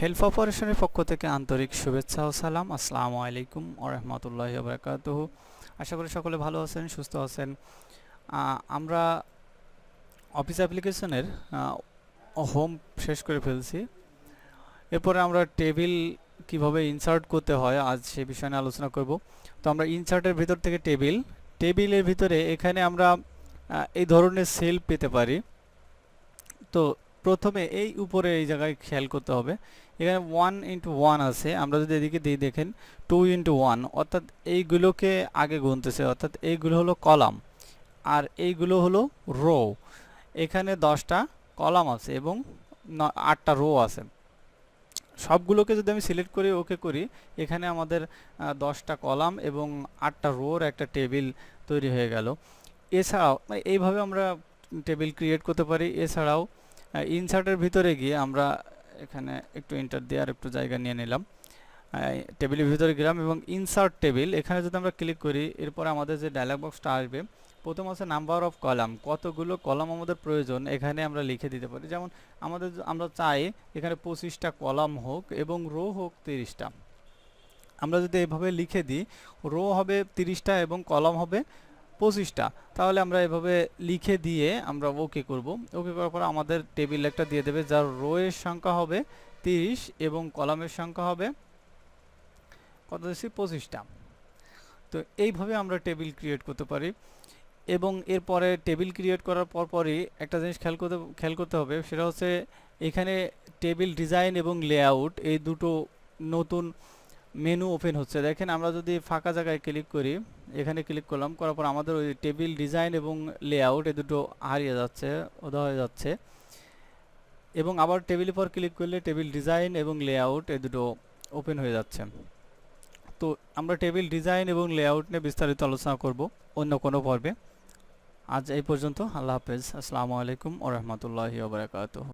Help অপারেশনের পক্ষ থেকে আন্তরিক শুভেচ্ছা ও সালাম। আসসালামু আলাইকুম ওয়া রাহমাতুল্লাহি ওয়া বারাকাতুহু। আশা করি সকলে ভালো আছেন, সুস্থ আছেন। আমরা অফিস অ্যাপ্লিকেশনের হোম শেষ করে ফেলছি। এরপরে আমরা টেবিল কিভাবে ইনসার্ট করতে হয় আজ সে বিষয়ে নিয়ে আলোচনা করব। তো আমরা ইনসার্টের ভিতর থেকে টেবিলের ভিতরে এখানে আমরা এই ধরনের সেল পেতে পারি। তো প্রথমে এই উপরে এই জায়গায় খেয়াল করতে হবে, এখানে 1 × 1 আছে। আমরা যদি এদিকে দিই দেখেন 2 × 1, অর্থাৎ এইগুলোকে আগে গুনতেছে, অর্থাৎ এইগুলো হলো কলাম আর এইগুলো হলো রো। এখানে 10টা কলাম আছে এবং 8টা রো আছে। সবগুলোকে যদি আমি সিলেক্ট করি, ওকে করি, এখানে আমাদের 10টা কলাম এবং 8টা রোর একটা টেবিল তৈরি হয়ে গেল। এছাড়াও এইভাবে আমরা টেবিল ক্রিয়েট করতে পারি। এছাড়াও ইনসার্টের ভিতরে গিয়ে আমরা এখানে একটু এন্টার দিয়ে আর একটু জায়গা নিয়ে নিলাম, টেবিলের ভিতরে গেলাম এবং ইনসার্ট টেবিল এখানে যদি আমরা ক্লিক করি, এরপরে আমাদের যে ডায়লগ বক্সটা আসবে, প্রথম আছে নাম্বার অফ কলাম, কতগুলো কলাম আমাদের প্রয়োজন এখানে আমরা লিখে দিতে পারি। যেমন আমরা চাই এখানে 25টা কলাম হোক এবং রো হোক 30টা। আমরা যদি এভাবে লিখে দিই, রো হবে 30টা এবং কলাম হবে 25টা, তাহলে আমরা এভাবে লিখে দিয়ে আমরা ওকে করব। ওকে করার পর আমাদের টেবিল একটা দিয়ে দেবে, যার রো এর সংখ্যা হবে 30 এবং কলামের সংখ্যা হবে কত দিচ্ছি 25টা। তো এইভাবে আমরা টেবিল ক্রিয়েট করতে পারি। এবং এরপরে টেবিল ক্রিয়েট করার পরপরই একটা জিনিস খেয়াল করতে হবে, সেটা হচ্ছে এখানে টেবিল ডিজাইন এবং লেআউট এই দুটো নতুন মেনু ওপেন হচ্ছে। দেখেন আমরা যদি ফাঁকা জায়গায় ক্লিক করি, এখানে ক্লিক করলাম, করার পর আমাদের ওই টেবিল ডিজাইন এবং লেআউট এই দুটো হারিয়ে যাচ্ছে, ওদা হয়ে যাচ্ছে। এবং আবার টেবিলের পর ক্লিক করলে টেবিল ডিজাইন এবং লেআউট এই দুটো ওপেন হয়ে যাচ্ছে। তো আমরা টেবিল ডিজাইন এবং লেআউট নিয়ে বিস্তারিত আলোচনা করব অন্য কোনো পর্বে। আজ এই পর্যন্ত। আল্লাহ হাফেজ। আসসালামু আলাইকুম ওয়া রাহমাতুল্লাহি ওয়া বারাকাতুহু।